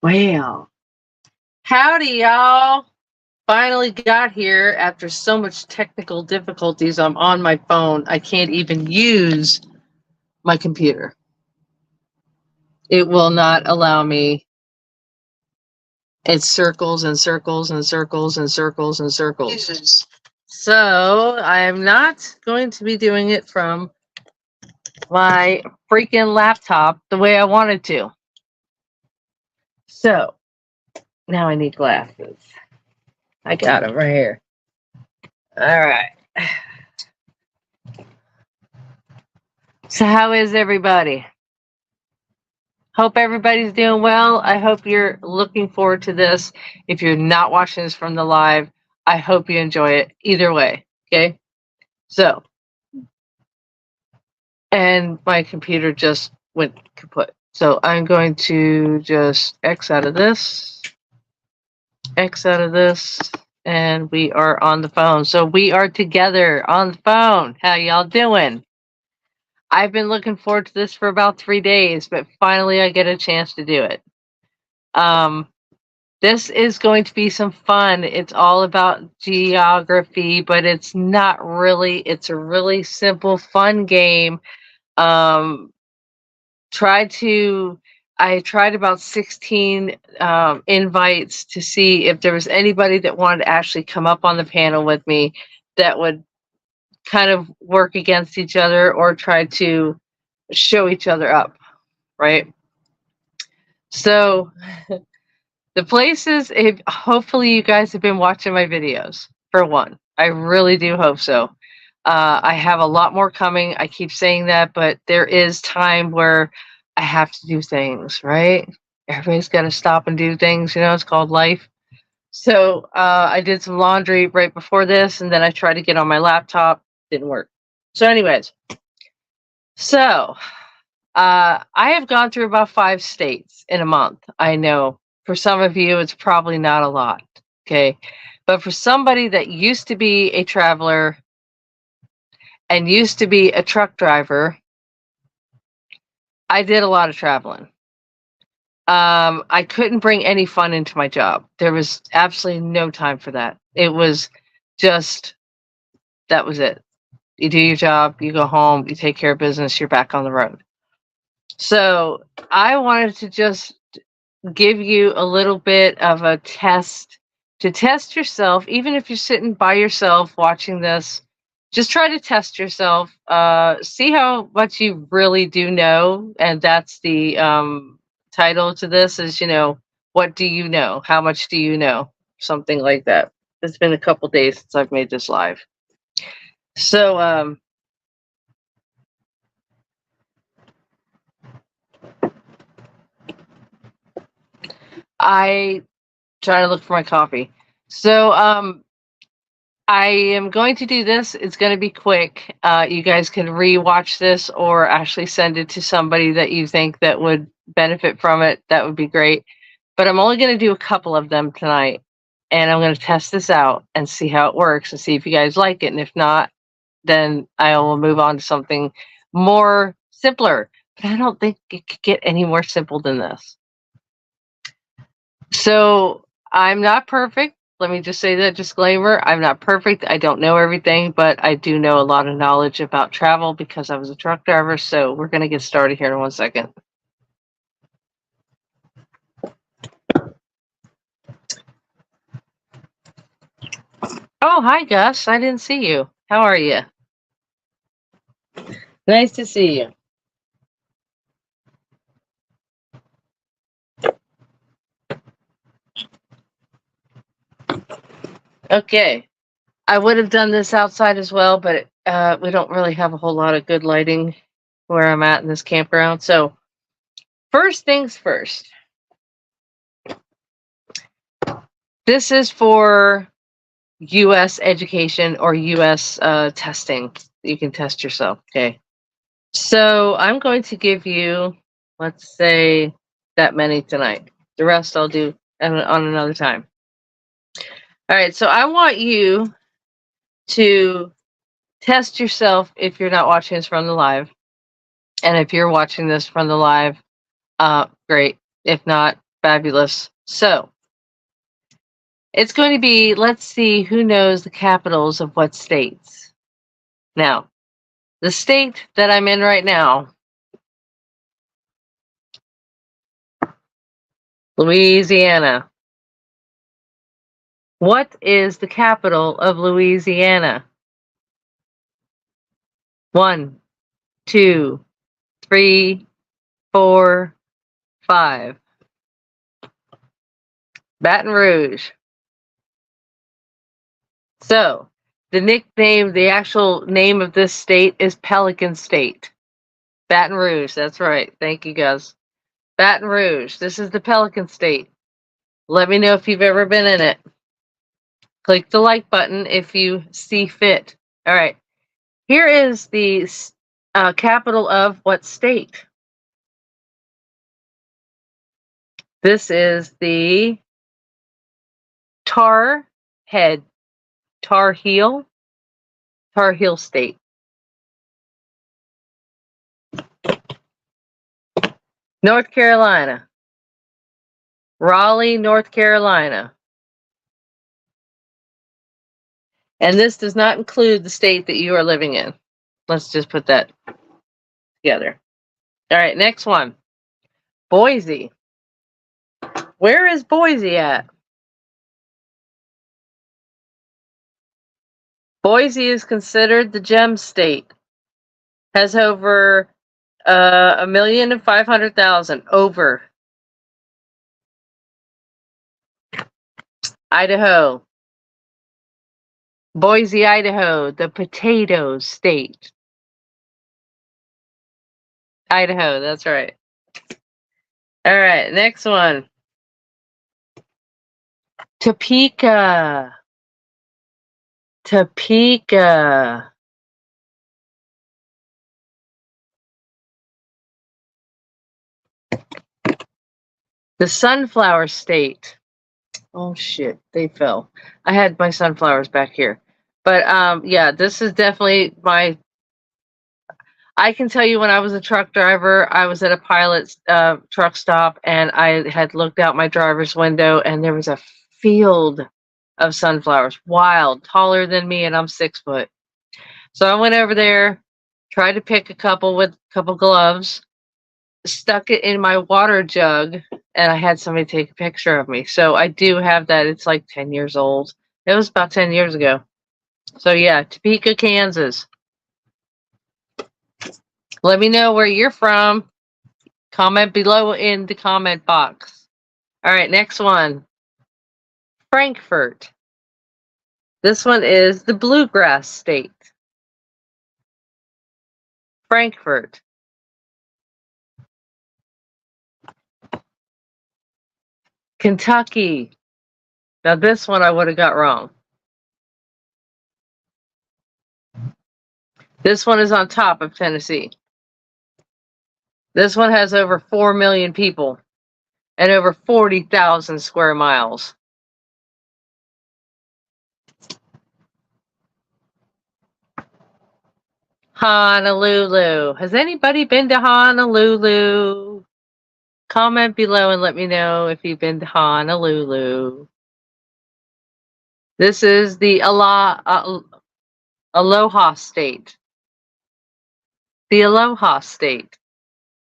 Well, howdy, y'all. Finally got here after so much technical difficulties. I'm on my phone. I can't even use my computer. It will not allow me. It circles and circles and circles and circles and circles. So I am not going to be doing it from my freaking laptop the way I wanted to. So now I need glasses. I got them right here. All right. So how is everybody? Hope everybody's doing well. I hope you're looking forward to this. If you're not watching this from the live, I hope you enjoy it either way. Okay. So, and my computer just went kaput. So I'm going to just X out of this, and we are on the phone. So we are together on the phone. How y'all doing? I've been looking forward to this for about 3 days, but finally I get a chance to do it. This is going to be some fun. It's all about geography, but it's not really. It's a really simple, fun game. Um, I tried about 16 invites to see if there was anybody that wanted to actually come up on the panel with me that would kind of work against each other or try to show each other up, right? So the places, if hopefully you guys have been watching my videos, for one. I really do hope so. I have a lot more coming. I keep saying that, but there is time where I have to do things, right? Everybody's got to stop and do things. It's called life. So I did some laundry right before this, and then I tried to get on my laptop. Didn't work. So, anyways, so I have gone through about 5 states in a month. I know for some of you, it's probably not a lot. Okay. But for somebody that used to be a traveler and used to be a truck driver, I did a lot of traveling. I couldn't bring any fun into my job. There was absolutely no time for that. It was just, that was it. You do your job, you go home, you take care of business, you're back on the road. So I wanted to just give you a little bit of a test to test yourself, even if you're sitting by yourself watching this. Just try to test yourself, see how much you really do know, and that's the title to this is, what do you know? How much do you know? Something like that. It's been a couple days since I've made this live. So, I try to look for my coffee. So, I am going to do this. It's going to be quick. You guys can rewatch this or actually send it to somebody that you think that would benefit from it. That would be great. But I'm only going to do a couple of them tonight. And I'm going to test this out and see how it works and see if you guys like it. And if not, then I will move on to something more simpler. But I don't think it could get any more simple than this. So I'm not perfect. Let me just say that disclaimer. I'm not perfect. I don't know everything, but I do know a lot of knowledge about travel because I was a truck driver. So we're going to get started here in 1 second. Oh, hi, Gus. I didn't see you. How are you? Nice to see you. Okay. I would have done this outside as well, but we don't really have a whole lot of good lighting where I'm at in this campground. So first things first. This is for U.S. education or U.S. Testing. You can test yourself. Okay. So I'm going to give you, let's say, that many tonight. The rest I'll do on another time. All right. So I want you to test yourself if you're not watching this from the live. And if you're watching this from the live, great. If not, Fabulous. So, it's going to be, let's see who knows the capitals of what states. Now, the state that I'm in right now, Louisiana. What is the capital of Louisiana? 1, 2, 3, 4, 5. Baton Rouge. So, the actual name of this state is Pelican State. Baton Rouge, that's right. Thank you, guys. Baton Rouge. This is the Pelican State. Let me know if you've ever been in it. Click the like button if you see fit. All right. Here is the capital of what state? This is the Tar Heel State. North Carolina. Raleigh, North Carolina. And this does not include the state that you are living in. Let's just put that together. All right, next one. Boise. Where is Boise at? Boise is considered the gem state. Has over 1,500,000 over. Idaho. Boise, Idaho, the potato state. Idaho, that's right. All right, next one. Topeka. Topeka. The sunflower state. Oh shit, they fell. I had my sunflowers back here. But yeah, this is definitely I can tell you when I was a truck driver, I was at a pilot truck stop and I had looked out my driver's window and there was a field of sunflowers, wild, taller than me, and I'm 6 foot. So I went over there, tried to pick a couple with a couple gloves, stuck it in my water jug, and I had somebody take a picture of me. So I do have that. It's like 10 years old. It was about 10 years ago. So yeah, Topeka, Kansas. Let me know where you're from. Comment below in the comment box. All right, next one. Frankfurt. This one is the bluegrass state. Frankfurt. Kentucky. Now this one I would have got wrong. This one is on top of Tennessee. This one has over 4 million people and over 40,000 square miles. Honolulu. Has anybody been to Honolulu? Comment below and let me know if you've been to Honolulu. This is the Aloha State. The Aloha State.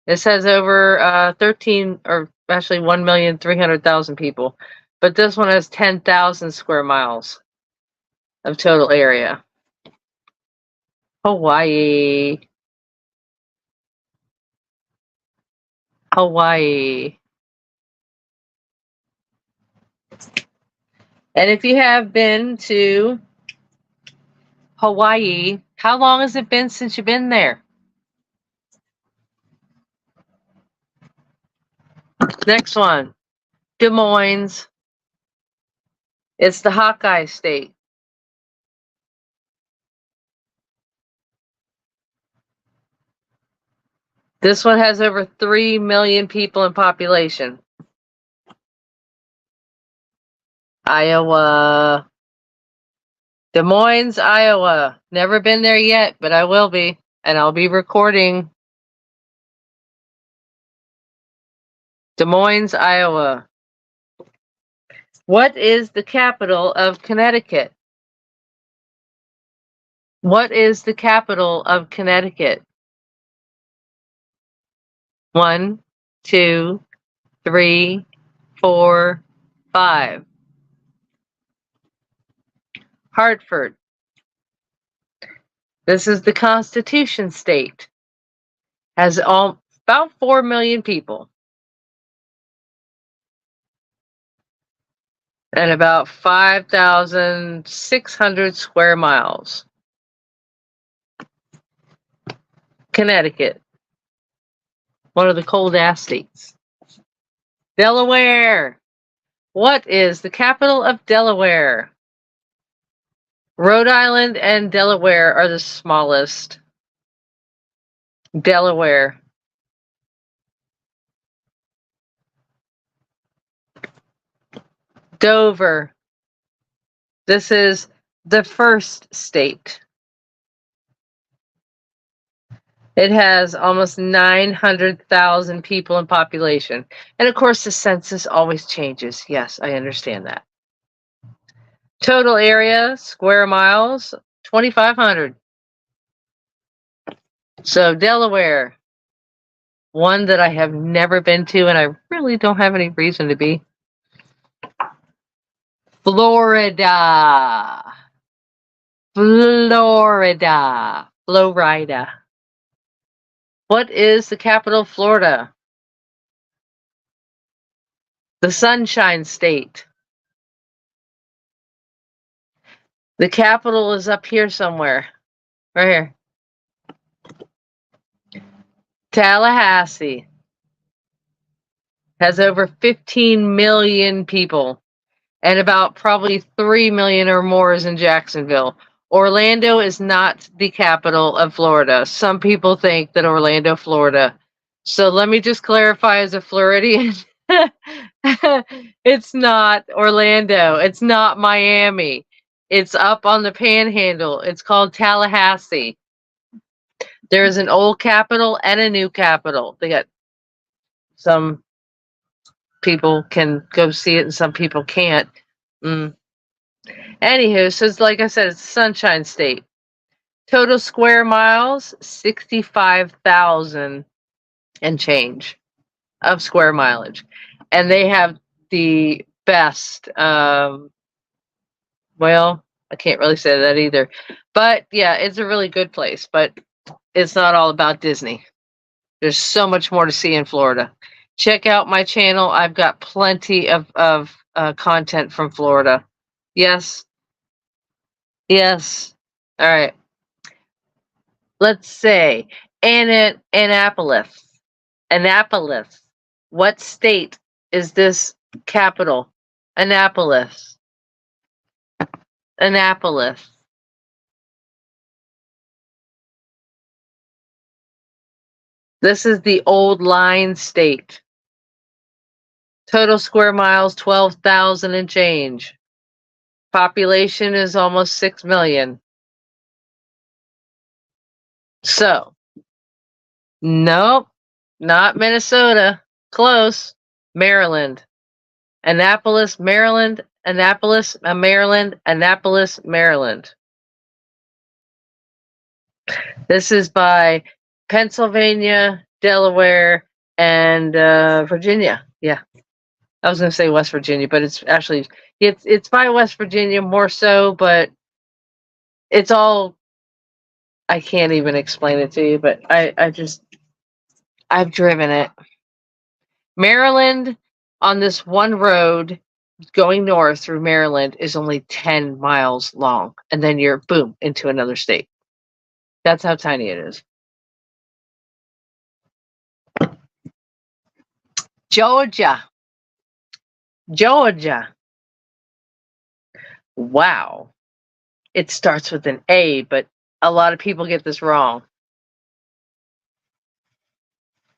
This has over 13 or actually 1,300,000 people. But this one has 10,000 square miles of total area. Hawaii. Hawaii. And if you have been to Hawaii, how long has it been since you've been there? Next one, Des Moines. It's the Hawkeye State. This one has over 3 million people in population. Iowa. Des Moines, Iowa. Never been there yet, but I will be. And I'll be recording Des Moines, Iowa. What is the capital of Connecticut? What is the capital of Connecticut? 1, 2, 3, 4, 5. Hartford. This is the Constitution state. Has about 4 million people. And about 5,600 square miles. Connecticut. One of the cold-ass states. Delaware. What is the capital of Delaware? Rhode Island and Delaware are the smallest. Delaware. Dover. This is the first state. It has almost 900,000 people in population. And of course, the census always changes. Yes, I understand that. Total area, square miles, 2,500. So Delaware, one that I have never been to, and I really don't have any reason to be. Florida. Florida. Florida. What is the capital of Florida? The Sunshine State. The capital is up here somewhere. Right here. Tallahassee. Has over 15 million people. And about probably 3 million or more is in Jacksonville. Orlando is not the capital of Florida. Some people think that Orlando, Florida. So let me just clarify as a Floridian. It's not Orlando. It's not Miami. It's up on the panhandle. It's called Tallahassee. There's an old capital and a new capital. They got some people can go see it and some people can't. Anywho, so it's, like I said, it's Sunshine State. Total square miles, 65,000 and change of square mileage. And they have the best, well, I can't really say that either. But yeah, it's a really good place, but it's not all about Disney. There's so much more to see in Florida. Check out my channel. I've got plenty of content from Florida. Yes. Yes. All right. Let's say Annapolis. Annapolis. What state is this capital? Annapolis. Annapolis. This is the old line state. Total square miles, 12,000 and change. Population is almost 6 million. So, nope, not Minnesota. Close. Maryland. Annapolis, Maryland. Annapolis, Maryland. Annapolis, Maryland. This is by Pennsylvania, Delaware, and Virginia. Yeah. I was going to say West Virginia, but it's actually, it's by West Virginia more so, but it's all, I can't even explain it to you, but I've driven it. Maryland, on this one road going north through Maryland, is only 10 miles long. And then you're, boom, into another state. That's how tiny it is. Georgia. Georgia. Wow. It starts with an A, but a lot of people get this wrong.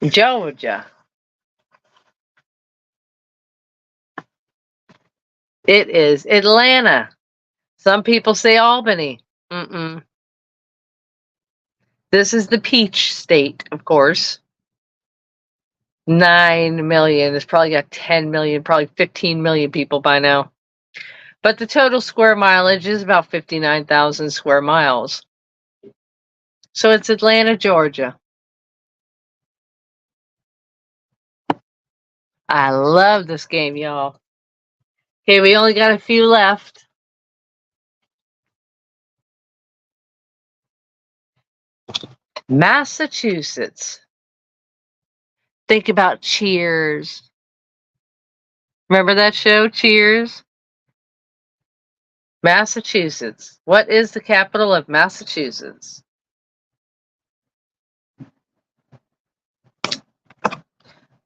Georgia. It is Atlanta. Some people say Albany. This is the Peach State, of course. 9 million. It's probably got 10 million, probably 15 million people by now. But the total square mileage is about 59,000 square miles. So it's Atlanta, Georgia. I love this game, y'all. Okay, we only got a few left. Massachusetts. Think about Cheers. Remember that show, Cheers? Massachusetts. What is the capital of Massachusetts?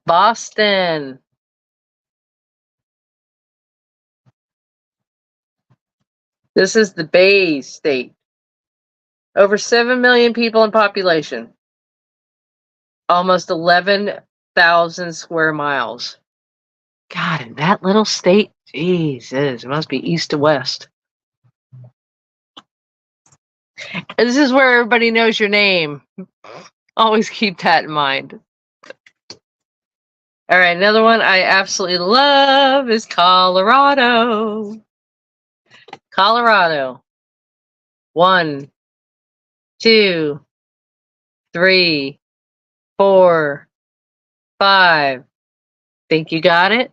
Boston. This is the Bay State. Over 7 million people in population. Almost 11,000 square miles. God, in that little state? Jesus, it must be east to west. And this is where everybody knows your name. Always keep that in mind. All right, another one I absolutely love is Colorado. Colorado. 1, 2, 3, 4, 5. Think you got it?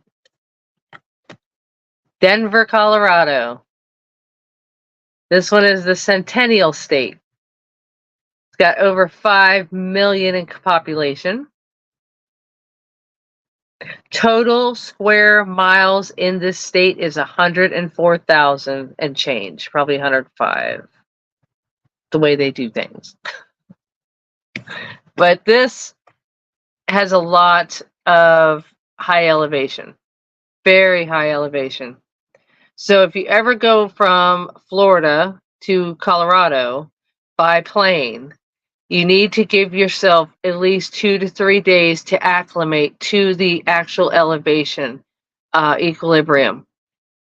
Denver, Colorado. This one is the Centennial State. It's got over 5 million in population. Total square miles in this state is 104,000 and change, probably 105, the way they do things. But this has a lot of high elevation, very high elevation. So if you ever go from Florida to Colorado by plane, you need to give yourself at least 2 to 3 days to acclimate to the actual elevation equilibrium,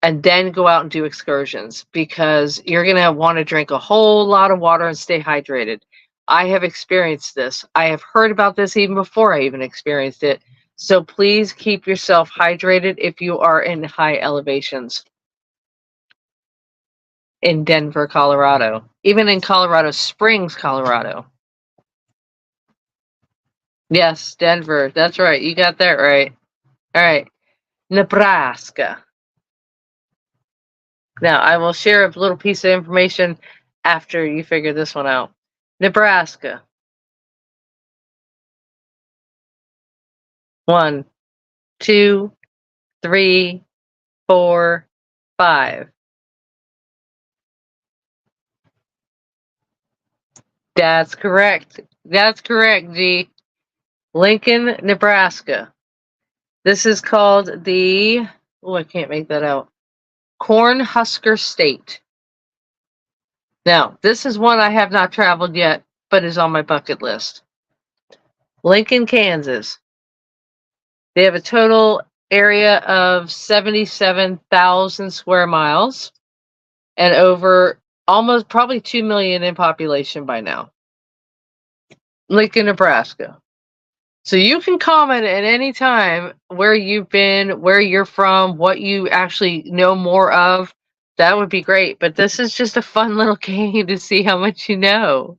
and then go out and do excursions, because you're going to want to drink a whole lot of water and stay hydrated. I have experienced this. I have heard about this even before I even experienced it. So please keep yourself hydrated if you are in high elevations. In Denver, Colorado, even in Colorado Springs, Colorado. Yes, Denver. That's right. You got that right. All right. Nebraska. Now, I will share a little piece of information after you figure this one out. Nebraska. 1, 2, 3, 4, 5. That's correct. That's correct, G. Lincoln, Nebraska. This is called the, oh, I can't make that out. Cornhusker State. Now, this is one I have not traveled yet, but is on my bucket list. Lincoln, Kansas. They have a total area of 77,000 square miles and over almost probably 2 million in population by now. Lincoln, Nebraska. So you can comment at any time where you've been, where you're from, what you actually know more of. That would be great. But this is just a fun little game to see how much you know.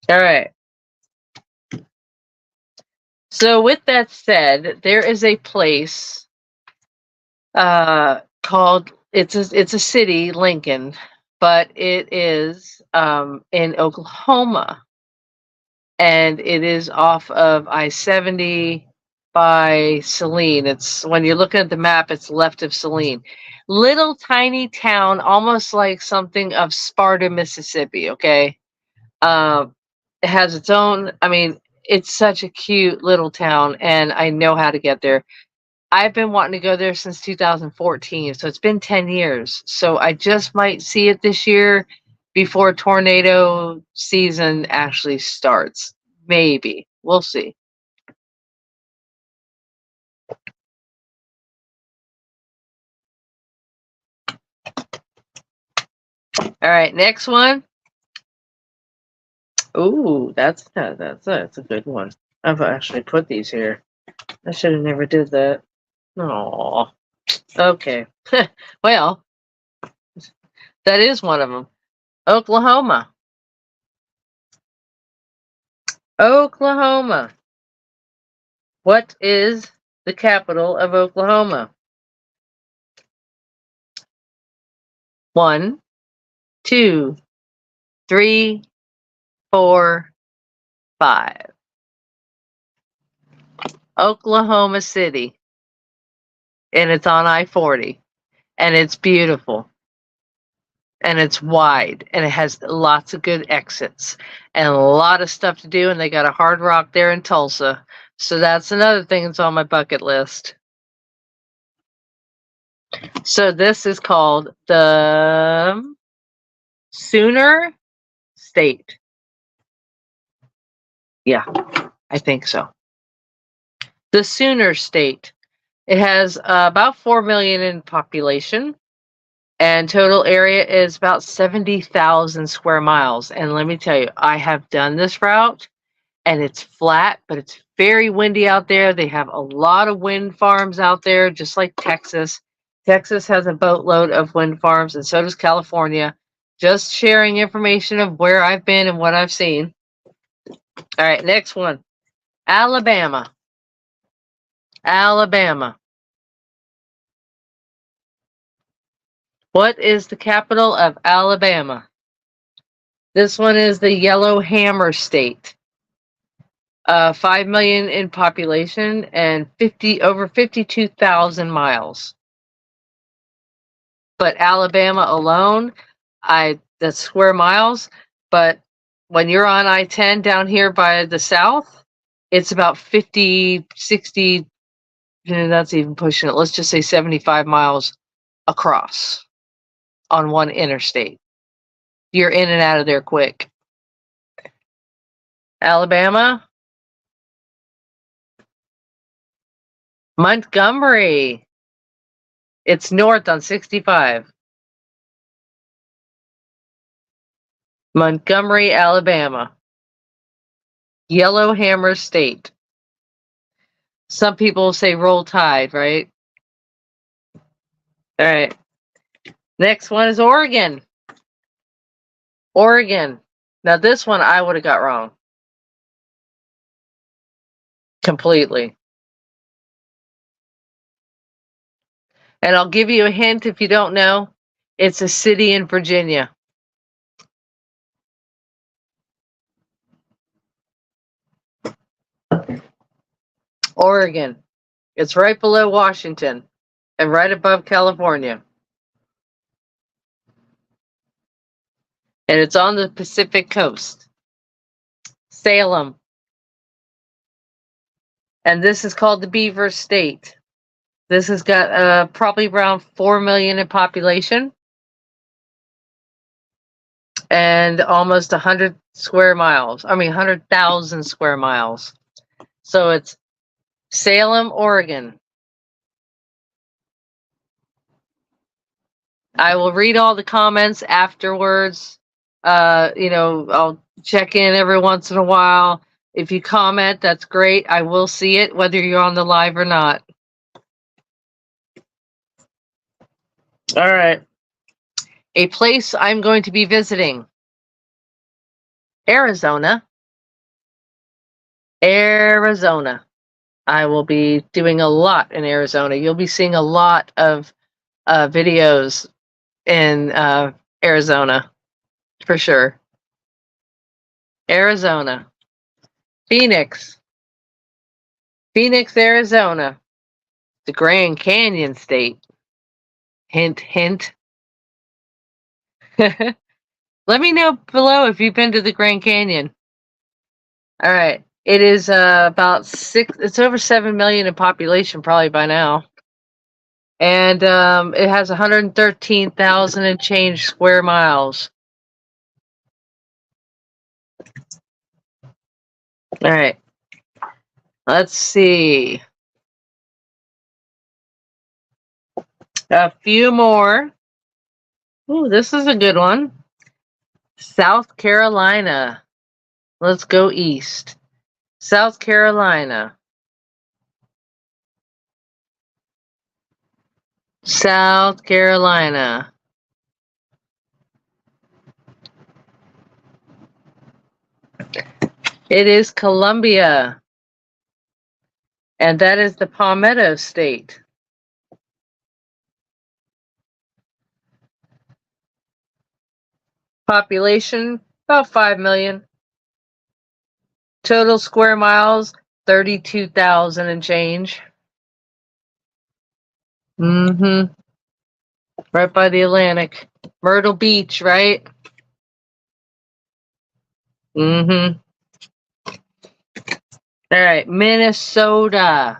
All right. So with that said, there is a place called, it's a city, Lincoln, but it is in Oklahoma. And it is off of I-70 by Saline. It's, when you're looking at the map, it's left of Saline. Little tiny town, almost like something of Sparta, Mississippi, okay? It has its own, I mean, it's such a cute little town, and I know how to get there. I've been wanting to go there since 2014, so it's been 10 years. So I just might see it this year before tornado season actually starts. Maybe. We'll see. All right, next one. Ooh, that's a good one. I've actually put these here. I should have never did that. Oh, okay. Well, that is one of them. Oklahoma. Oklahoma. What is the capital of Oklahoma? 1, 2, 3, 4, 5. Oklahoma City. And it's on I-40. And it's beautiful. And it's wide. And it has lots of good exits. And a lot of stuff to do. And they got a Hard Rock there in Tulsa. So that's another thing that's on my bucket list. So this is called the Sooner State. Yeah, I think so. The Sooner State. It has about 4 million in population, and total area is about 70,000 square miles. And let me tell you, I have done this route, and it's flat, but it's very windy out there. They have a lot of wind farms out there, just like Texas. Texas has a boatload of wind farms, and so does California. Just sharing information of where I've been and what I've seen. All right, next one. Alabama. Alabama. What is the capital of Alabama? This one is the Yellowhammer State. 5 million in population and over 52,000 miles. But Alabama alone, that's square miles. But when you're on I-10 down here by the south, it's about 50, 60, that's even pushing it. Let's just say 75 miles across on one interstate. You're in and out of there quick. Alabama. Montgomery. It's north on 65. Montgomery, Alabama. Yellowhammer State. Some people say Roll Tide, right? All right. Next one is Oregon. Oregon. Now this one I would have got wrong. Completely. And I'll give you a hint if you don't know. It's a city in Virginia. Oregon. It's right below Washington and right above California. And it's on the Pacific coast. Salem. And this is called the Beaver State. This has got probably around 4 million in population and almost 100 square miles. I mean, 100,000 square miles. So it's Salem, Oregon. I will read all the comments afterwards. I'll check in every once in a while. If you comment, that's great. I will see it, whether you're on the live or not. All right. A place I'm going to be visiting. Arizona. Arizona. I will be doing a lot in Arizona. You'll be seeing a lot of videos in Arizona, for sure. Arizona. Phoenix. Phoenix, Arizona. The Grand Canyon State. Hint, hint. Let me know below if you've been to the Grand Canyon. All right. It is it's over 7 million in population probably by now. And it has 113,000 and change square miles. All right. Let's see. A few more. Ooh, this is a good one. South Carolina. Let's go east. South Carolina. South Carolina. It is Columbia. And that is the Palmetto State. Population, about 5 million. Total square miles, 32,000 and change. Mm-hmm. Right by the Atlantic. Myrtle Beach, right? Mm-hmm. All right, Minnesota.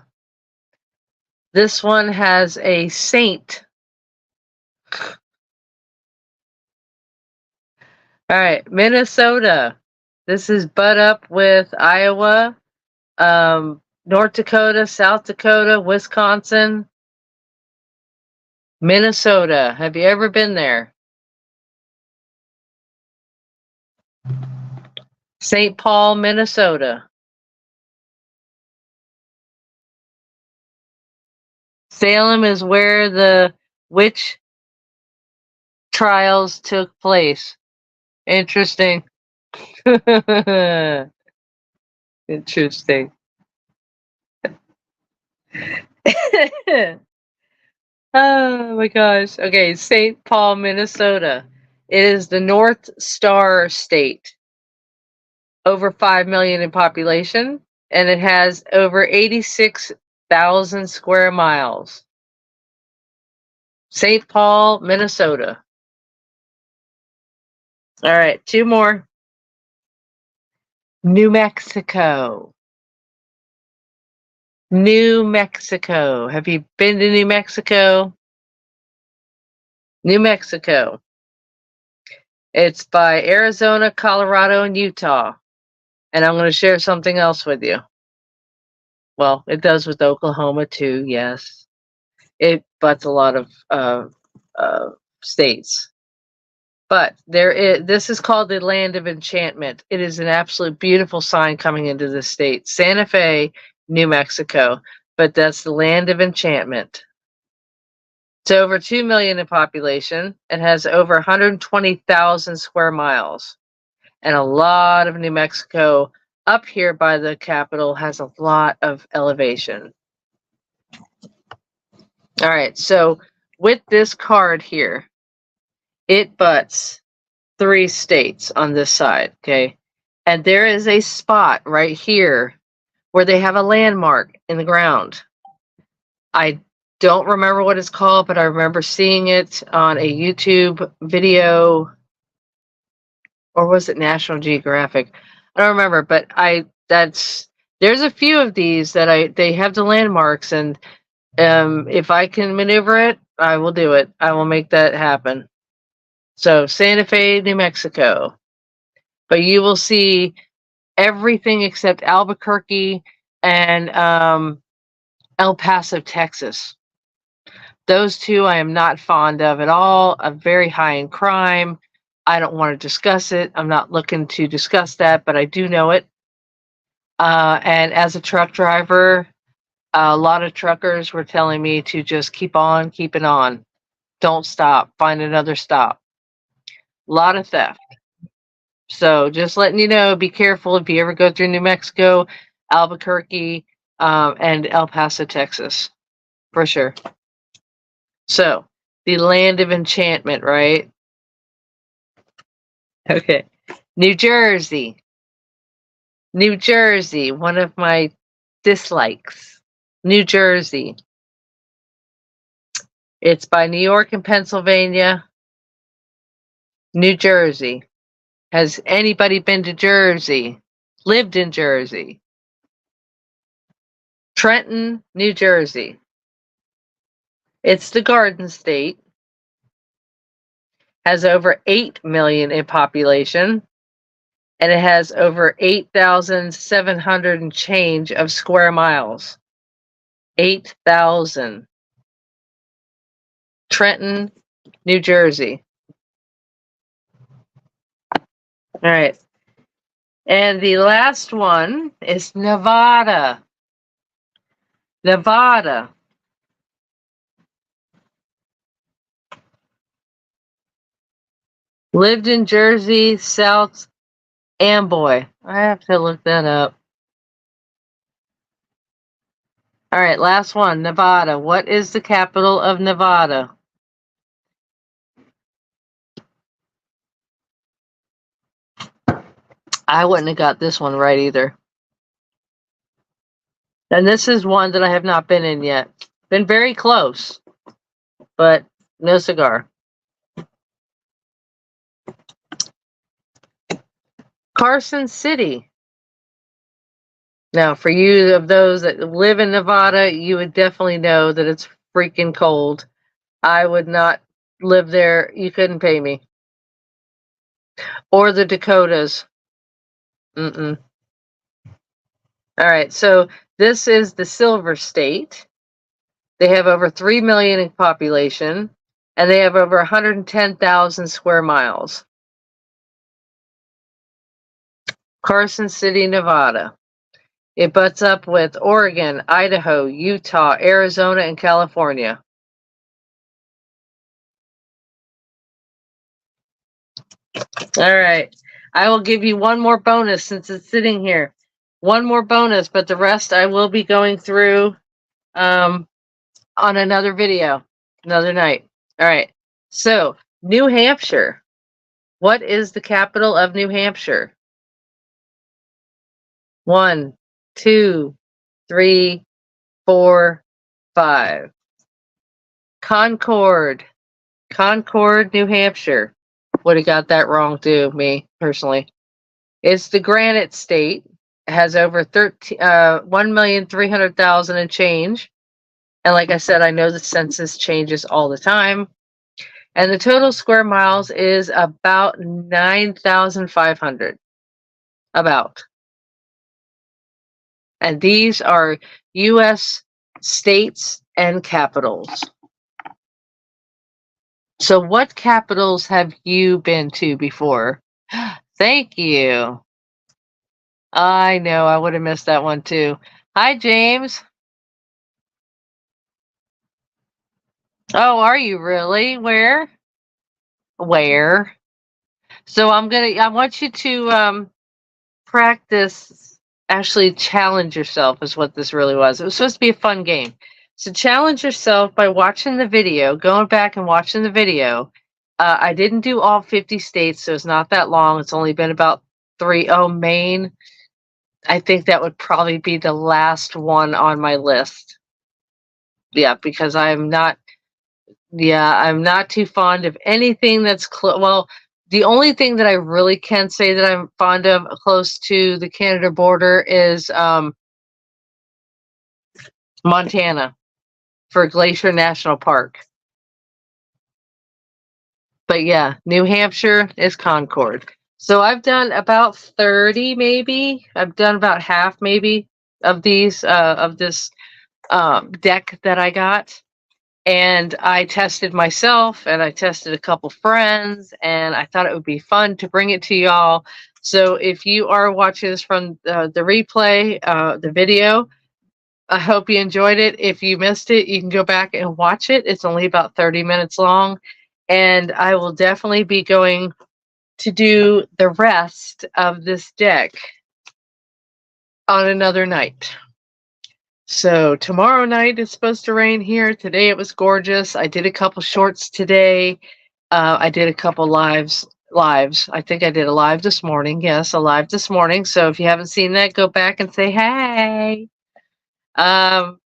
This one has a saint. All right, Minnesota. This is butt up with Iowa, North Dakota, South Dakota, Wisconsin, Minnesota. Have you ever been there? St. Paul, Minnesota. Salem is where the witch trials took place. Interesting. Interesting. Oh my gosh. Okay, St. Paul, Minnesota. It is the North Star State. Over 5 million in population, and it has over 86,000 square miles. St. Paul, Minnesota. All right, 2 more. New Mexico. New Mexico. Have you been to New Mexico? New Mexico. It's by Arizona, Colorado, and Utah. And I'm going to share something else with you. Well, it does with Oklahoma too, yes. It butts a lot of states. But this is called the Land of Enchantment. It is an absolute beautiful sign coming into the state. Santa Fe, New Mexico. But that's the Land of Enchantment. It's over 2 million in population. It has over 120,000 square miles. And a lot of New Mexico up here by the capital has a lot of elevation. All right, so with this card here, it butts 3 states on this side, okay? And there is a spot right here where they have a landmark in the ground. I don't remember what it's called, but I remember seeing it on a YouTube video, or was it National Geographic? I don't remember, but there's a few of these that they have the landmarks, and if I can maneuver it, I will do it. I will make that happen. So Santa Fe, New Mexico. But you will see everything except Albuquerque and El Paso, Texas. Those 2 I am not fond of at all. I'm very high in crime. I don't want to discuss it. I'm not looking to discuss that, but I do know it. And as a truck driver, a lot of truckers were telling me to just keep on keeping on. Don't stop. Find another stop. A lot of theft. So just letting you know, be careful if you ever go through New Mexico, Albuquerque, and El Paso, Texas. For sure. So, the Land of Enchantment, right? Okay. New Jersey. New Jersey, one of my dislikes. New Jersey. It's by New York and Pennsylvania. New Jersey. Has anybody been to Jersey? Lived in Jersey? Trenton, New Jersey. It's the Garden State. Has over 8 million in population. And it has over 8,700 and change of square miles. 8,000. Trenton, New Jersey. All right. And the last one is Nevada. Nevada. Lived in Jersey, South Amboy. I have to look that up. All right, last one, Nevada. What is the capital of Nevada? I wouldn't have got this one right either. And this is one that I have not been in yet. Been very close, but no cigar. Carson City. Now, for you of those that live in Nevada, you would definitely know that it's freaking cold. I would not live there. You couldn't pay me. Or the Dakotas. Mm-mm. All right, so this is the Silver State. They have over 3 million in population, and they have over 110,000 square miles. Carson City, Nevada. It butts up with Oregon, Idaho, Utah, Arizona, and California. All right. I will give you one more bonus since it's sitting here. One more bonus, but the rest I will be going through on another video, another night. All right. So, New Hampshire. What is the capital of New Hampshire? 1, 2, 3, 4, 5. Concord. Concord, New Hampshire. Would have got that wrong too, me personally. It's the Granite State. It has over 1,300,000 and change. And like I said, I know the census changes all the time. And the total square miles is about 9,500. About. And these are U.S. states and capitals. So what capitals have you been to before? Thank you. I know, I would have missed that one too. Hi, James. Oh, are you really? Where? Where? So I want you to practice, actually challenge yourself is what this really was. It was supposed to be a fun game. So challenge yourself by watching the video, going back and watching the video. I didn't do all 50 states, so it's not that long. It's only been about 3. Oh, Maine. I think that would probably be the last one on my list. Yeah, because I'm not too fond of anything that's close. Well, the only thing that I really can say that I'm fond of close to the Canada border is Montana for Glacier National Park. But yeah, New Hampshire is Concord. So I've done about 30 maybe. I've done about half maybe of these of this deck that I got. And I tested myself and I tested a couple friends, and I thought it would be fun to bring it to y'all. So if you are watching this from the replay, the video, I hope you enjoyed it. If you missed it, you can go back and watch it. It's only about 30 minutes long. And I will definitely be going to do the rest of this deck on another night. So tomorrow night it's supposed to rain here. Today it was gorgeous. I did a couple shorts today. I did a couple lives. I think I did a live this morning. Yes, a live this morning. So if you haven't seen that, go back and say hey.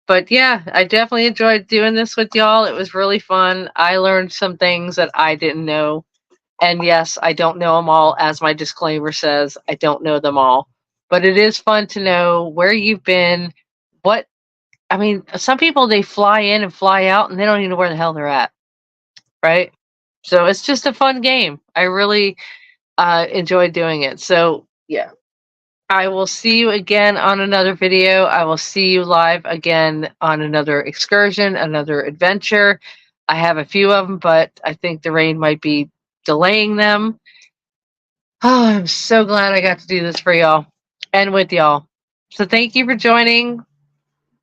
But yeah, I definitely enjoyed doing this with y'all. It was really fun. I learned some things that I didn't know. And yes, I don't know them all, as my disclaimer says. I don't know them all. But it is fun to know where you've been. I mean, some people, they fly in and fly out and they don't even know where the hell they're at. Right? So it's just a fun game. I really enjoyed doing it. So yeah. I will see you again on another video. I will see you live again on another excursion, another adventure. I have a few of them, but I think the rain might be delaying them. Oh, I'm so glad I got to do this for y'all and with y'all. So thank you for joining.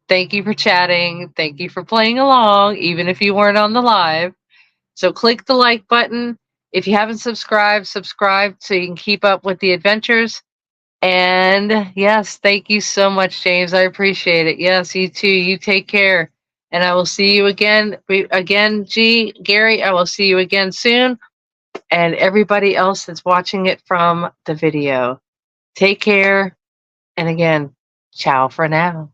Thank you for chatting. Thank you for playing along, even if you weren't on the live. So click the like button. If you haven't subscribed, subscribe so you can keep up with the adventures. And yes, thank you so much, James. I appreciate it. Yes, you too. You take care. And I will see you again. Gary, I will see you again soon. And everybody else that's watching it from the video. Take care. And again, ciao for now.